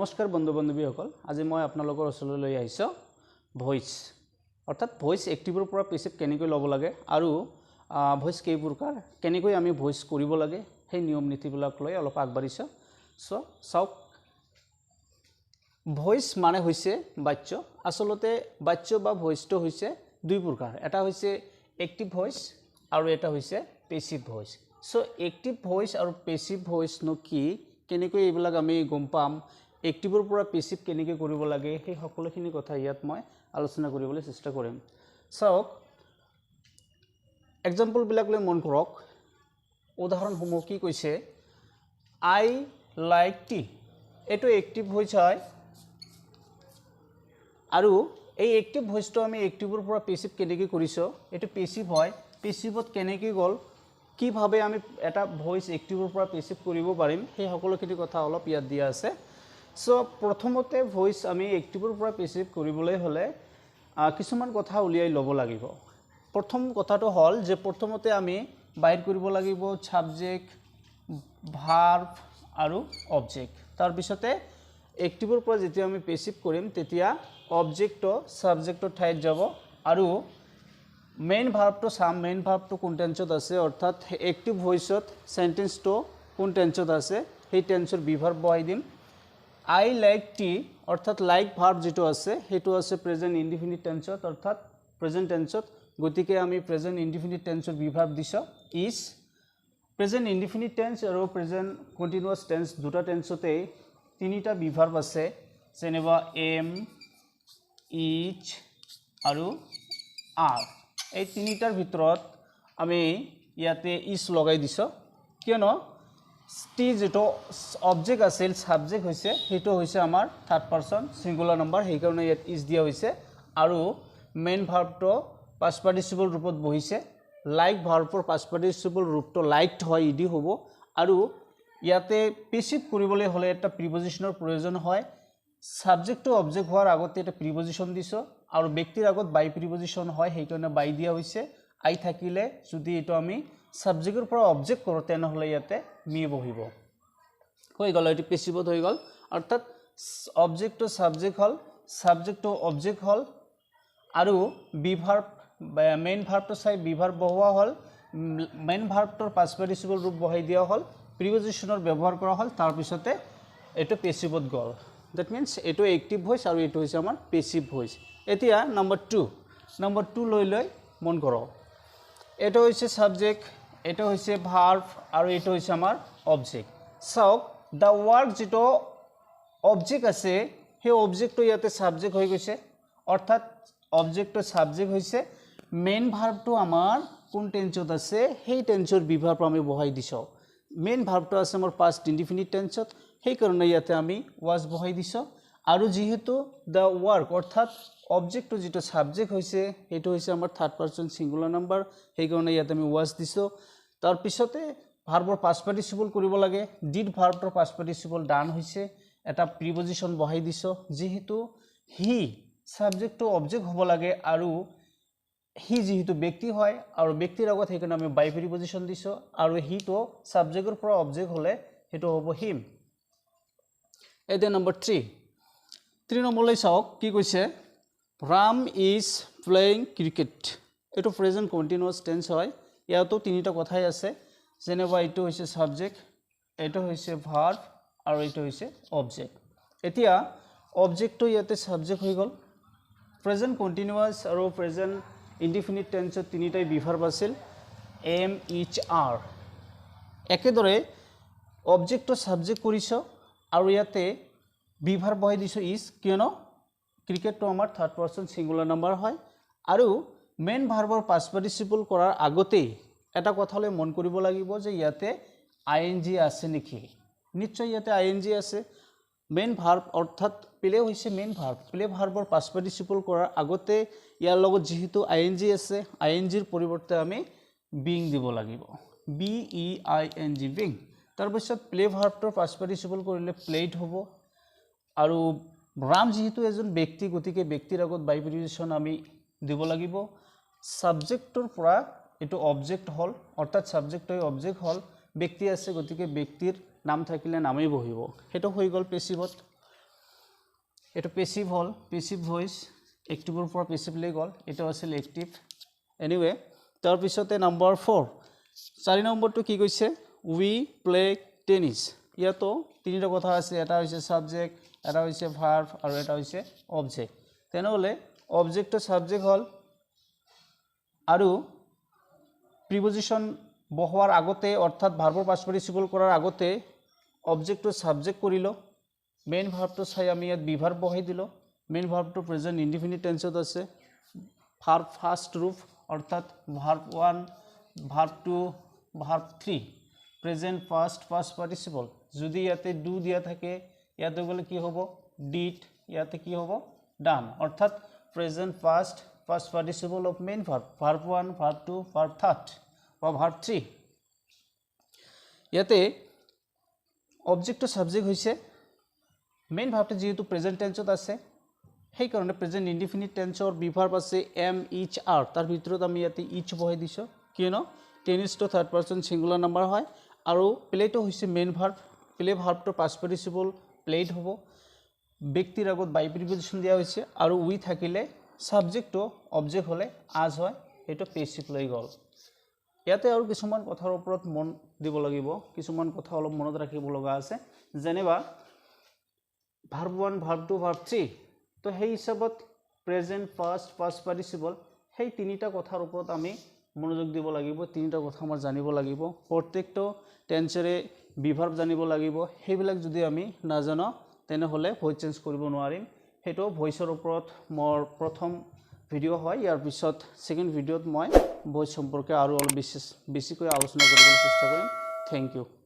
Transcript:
নমস্কাৰ বন্ধু বান্ধৱীসকল আজি মই আপোনালোকৰ ওচৰলৈ লৈ আহিছো ভয়েস অৰ্থাৎ ভয়েস এক্টিভৰ পৰা পেসিভ কেনেকৈ ল'ব লাগে আৰু ভয়েস কেই প্ৰকাৰ কেনেকৈ আমি ভয়েস কৰিব লাগে সেই নিয়ম নীতিবিলাক লৈ অলপ আগবাঢ়িছো সো চাওক ভয়েস মানে হৈছে বাচ্য আসলতে বাচ্য বা ভয়েসটো হৈছে দুই প্ৰকাৰ এটা হৈছে এক্টিভ ভয়েস আৰু এটা হৈছে passive voice so active voice আৰু পেসিভ ভয়েস নো কি কেনেকৈ এইবিলাক আমি গম পাম এক্টিভৰ পৰা পেসিভ কেনেকৈ কৰিব লাগে সেই সকলোখিনি কথা ইয়াত মই আলোচনা কৰিবলৈ চেষ্টা কৰিম চাওক এক্সাম্পল বিলাক লৈ মন কৰক উদাহৰণসমূহ কি কৈছে আই লাইক টি এটো এক্টিভ ভয়েস হয় আৰু এই এক্টিভ ভয়েসটো আমি এক্টিভৰ পৰা পেসিভ কেনেকৈ কৰিছো এটো পেসিভ হয় পেসিভত কেনেকৈ গল কিভাবে আমি এটা ভয়েস এক্টিভৰ পৰা পেসিভ কৰিব পাৰিম সেই সকলোখিনি কথা অলপ ইয়াত দিয়া আছে সো প্ৰথমতে ভয়েস আমি এক্টিভৰ পৰা পেসিভ কৰিবলৈ হলে কিছুমান কথা উলিয়াই ল'ব লাগিব প্ৰথম কথাটো হল যে প্ৰথমতে আমি বাইৰ কৰিব লাগিব সাবজেক্ট ভাৰ্ব আৰু অবজেক্ট তাৰ পিছতে এক্টিভৰ পৰা যেতিয়া আমি পেসিভ কৰিম তেতিয়া অবজেক্টটো সাবজেক্টৰ ঠাইত যাব আৰু মেইন ভাৰ্বটো সাম মেইন ভাৰ্বটো কোন টেন্সত আছে অৰ্থাৎ এক্টিভ ভয়েসত সেন্টেন্সটো কোন টেন্সত আছে সেই টেন্সৰ বিভার্ব বহাই দিম আই লাইক টি অর্থাৎ লাইক ভার্ব যেটো আছে হেতু আছে প্রেজেন্ট ইনডিফিনিট টেন্সত অর্থাৎ প্রেজেন্ট টেন্সত গতিকে আমি প্রেজেন্ট ইনডিফিনিট টেন্সৰ বিভাৰ্ব দিছো ইজ প্ৰেজেন্ট ইনডিফিনিট টেন্স আৰু প্ৰেজেন্ট কন্টিনিউয়াস টেন্স দুটা টেন্সতে তিনিটা বিভাৰ্ব আছে যেনেবা এম ইজ আৰু আৰ এই তিনিটাৰ ভিতৰত আমি ইয়াতে ইজ লগাই দিছো কিয়নো টি যেটো অবজেক্ট আছিল সাবজেক্ট হৈছে হেতু হৈছে আমাৰ থাৰ্ড পাৰসন সিঙ্গুলাৰ নাম্বাৰ সেই কাৰণে ইয়াত ইজ দিয়া হৈছে আৰু মেইন ভাৰ্বটো পাস্ট পাৰ্টিসিপল ৰূপত বহিছে লাইক ভাৰ্বৰ পাস্ট পাৰ্টিসিপল ৰূপটো লাইকড হয় ইডি হ'ব আৰু ইয়াতে পেসিভ কৰিবলৈ হলে এটা প্ৰিপজিশনৰ প্ৰয়োজন হয় সাবজেক্ট টু অবজেক্ট হোৱাৰ আগতে এটা প্ৰিপজিশন দিছো আৰু ব্যক্তিৰ আগত বাই প্ৰিপজিশন হয় সেই কাৰণে বাই দিয়া হৈছে আই থাকিলে যদি এটো আমি সাবজেক্টৰ পৰা অবজেক্ট কৰো তেনহলে ইয়াতে মি বহিব হৈ গল এটো পেসিভত হৈ গল অৰ্থাৎ অবজেক্ট টু সাবজেক্ট হল সাবজেক্ট টু অবজেক্ট হল আৰু বিভাৰ্ব মেইন ভাৰ্বটো চাই বিভাৰ্ব বহোৱা হল মেইন ভাৰ্বটোৰ পাস্ট পাৰ্টিসিপল ৰূপ বহাই দিয়া হল প্ৰিপজিশনৰ ব্যৱহাৰ কৰা হল তাৰ পিছতে এটো পেসিভত গল দ্যাট মিন্স এটো এক্টিভ ভয়েস আৰু এটো হৈছে আমাৰ পেসিভ ভয়েস এতিয়া নাম্বাৰ 2 লৈ মন কৰক এটো হৈছে সাবজেক্ট এটো হৈছে ভাৰ্ব আৰু এটো হৈছে আমাৰ অবজেক্ট চাওক দা ওয়াৰ্ক যেটো অবজেক্ট আছে সেই অবজেক্টটো ইয়াতে সাবজেক্ট হৈ গৈছে অৰ্থাৎ অবজেক্টটো সাবজেক্ট হৈছে মেইন ভাৰ্বটো আমাৰ কোন টেন্সত আছে সেই টেন্সৰ বিভাৰ্ব আমি বহাই দিছো মেইন ভাৰ্বটো আছে আমাৰ পাস্ট ইনডিফিনিট টেন্সত সেই কাৰণে ইয়াতে আমি ওয়াজ বহাই দিছো আৰু যেহেতু দা ওয়াৰ্ক অৰ্থাৎ অবজেক্টটো যেটো সাবজেক্ট হৈছে এটো হৈছে আমাৰ থাৰ্ড পাৰসন সিঙ্গুলাৰ নাম্বাৰ সেই কাৰণে ইয়াতে আমি ওয়াজ দিছো তাৰ পিছতে ভাৰ্বৰ পাস্ট পাৰ্টিসিপল কৰিব লাগে ডিড ভাৰ্বৰ পাস্ট পার্টিসিপল ডান হৈছে এটা প্রিপজিশন বহাই দিছো যেহেতু হি সাবজেক্ট টু অবজেক্ট হ'ব লাগে আৰু হি যেহেতু ব্যক্তি হয় আৰু ব্যক্তিৰ আগত সেই কাৰণে আমি বাই প্ৰিপজিশন দিছো আৰু হি তো সাবজেক্টৰ পৰা অবজেক্ট হলে হেতু হ'ব হিম এতে নাম্বাৰ 3 নম্বৰলৈ চাওক কি কৈছে রাম ইজ প্লেইং ক্রিকেট এটো প্রেজেন্ট কন্টিনিউয়াস টেন্স হয় ইয়াতো তিনিটা কথাই আছে যেনেবা এটো হৈছে সাবজেক্ট এটো হৈছে ভার্ব আৰু এটো হৈছে অবজেক্ট এতিয়া অবজেক্টটো ইয়াতে সাবজেক্ট হৈ গল প্ৰেজেন্ট কন্টিনিউয়াস আৰু প্ৰেজেন্ট ইনডিফিনিট টেন্সত তিনিটাই বিভাৰ্ব আছিল এম ইজ আৰ একেদৰে অবজেক্টটো সাবজেক্ট কৰিছো আৰু ইয়াতে বিভাৰ্ব বহাই দিছো ইজ কিয়নো ক্ৰিকেটটো আমাৰ থাৰ্ড পাৰসন সিঙ্গুলাৰ নাম্বাৰ হয় আৰু মেইন ভাৰ্বৰ পাস্ট পাৰ্টিসিপল কৰাৰ আগতে এটা কথালৈ মন কৰিব লাগিব যে ইয়াতে আইএনজি আছে নেকি নিশ্চয় ইয়াতে আইএনজি আছে মেইন ভার্ব অৰ্থাৎ প্লে হৈছে main verb play ভাৰ্বৰ past participle কৰাৰ আগতে ইয়াৰ লগত যেহেতু আইএনজি আছে আইএনজিৰ পৰিৱৰ্তে আমি বিং দিব লাগিব B E I N G being তাৰ পিছত প্লে ভাৰ্বটোৰ পাস্ট পাৰ্টিসিপল কৰিলে প্লেড হ'ব আৰু ৰাম যেহেতু এজন ব্যক্তি গতিকে ব্যক্তিৰ আগত বাই প্ৰিপজিশন আমি দিব লাগিব সাবজেক্টৰ পৰা এটো অবজেক্ট হল অৰ্থাৎ সাবজেক্ট হৈ অবজেক্ট হল ব্যক্তি আছে গতিকে ব্যক্তিৰ নাম থাকিলে নামেই বহিব হেতু হৈ গল পেসিভত এইটো পেসিভ হল পেসিভ ভয়েস একটিভৰ পৰা পেসিভলৈ গ'ল এটা আছিল একটিভ এনিৱে তাৰ পিছতে নম্বৰ 4 4 নম্বৰটো কি কৈছে উই প্লে টেনিস ইয়াতো তিনিটা কথা আছে এটা হৈছে সাবজেক্ট এটা হৈছে ভার্ব আৰু এটা হৈছে অবজেক্ট তেনেহলে অবজেক্ট সাবজেক্ট হল আৰু প্ৰিপজিশন বহোৱাৰ আগতে অৰ্থাৎ ভাৰ্বৰ পাষ্ট পাৰ্টিসিপল কৰাৰ আগতে অবজেক্ট সাবজেক্ট কৰিলো মেইন ভার্বটো চাই আমি ইয়াত বিভার্ব বহাই দিলো মেইন ভার্বটো প্রেজেন্ট ইনডিফিনিট টেন্সত আছে ভার্ব ফার্স্ট রূপ অর্থাৎ verb 1 verb 2 verb 3 present first past participle যদি ইয়াতে ডু দিয়া থাকে ইয়াতে গলে কি হ'ব ডিড ইয়াতে কি হ'ব ডান অর্থাৎ present first past participle of main verb verb 1 verb 2 verb 3 বা ভার্ব 3 ইয়াতে অবজেক্ট সাবজেক্ট হৈছে মেইন ভার্বটো যেহেতু প্রেজেন্ট টেন্সত আছে সেই কাৰণে প্ৰেজেন্ট ইনডিফিনিট টেন্সৰ বিভাৰ্ব আছে এম ইচ আৰ তাৰ ভিতৰত আমি ইয়াতে ইচ বহাই দিছো কিয়নো টেনিস তো থাৰ্ড পাৰসন সিঙ্গুলাৰ নাম্বাৰ হয় আৰু প্লেটো হৈছে মেইন ভাৰ্ব প্লে ভাৰ্বটো পাস্ট পাৰ্টিসিপল প্লেড হ'ব ব্যক্তিৰ আগত বাই প্ৰিপজিশন দিয়া হৈছে আৰু উই থাকিলে সাবজেক্টটো অবজেক্ট হলে আজ হয় এটো পেসিভ লৈ গল ইয়াতে আৰু কিছুমান কথাৰ ওপৰত মন দিব লাগিব কিছুমান কথা অলপ মনত ৰাখিব লগা আছে যেনেবা ভার্ব 1 ভার্ব 2 ভার্ব 3 তো সেই হিসাবত প্রেজেন্ট ফার্স্ট পাস্ট পার্টিসিপল সেই তিনিটা কথাৰ ওপৰত আমি মনোযোগ দিব লাগিব তিনিটা কথা আমাৰ জানিব লাগিব প্ৰত্যেকটো টেন্সৰে বিভাৰ্ব জানিব লাগিব সেইবিলাক যদি আমি নাজানো তেনেহলে ভয়েস চেঞ্জ কৰিব নোৱাৰিম হেটো ভয়েসৰ ওপৰত মোৰ প্ৰথম ভিডিও হয় ইয়াৰ পিছত সেকেন্ড ভিডিওত মই ভয়েস সম্পৰ্কে আৰু অলপ বেছিকৈ আলোচনা কৰিবলৈ চেষ্টা কৰিম থ্যাংক ইউ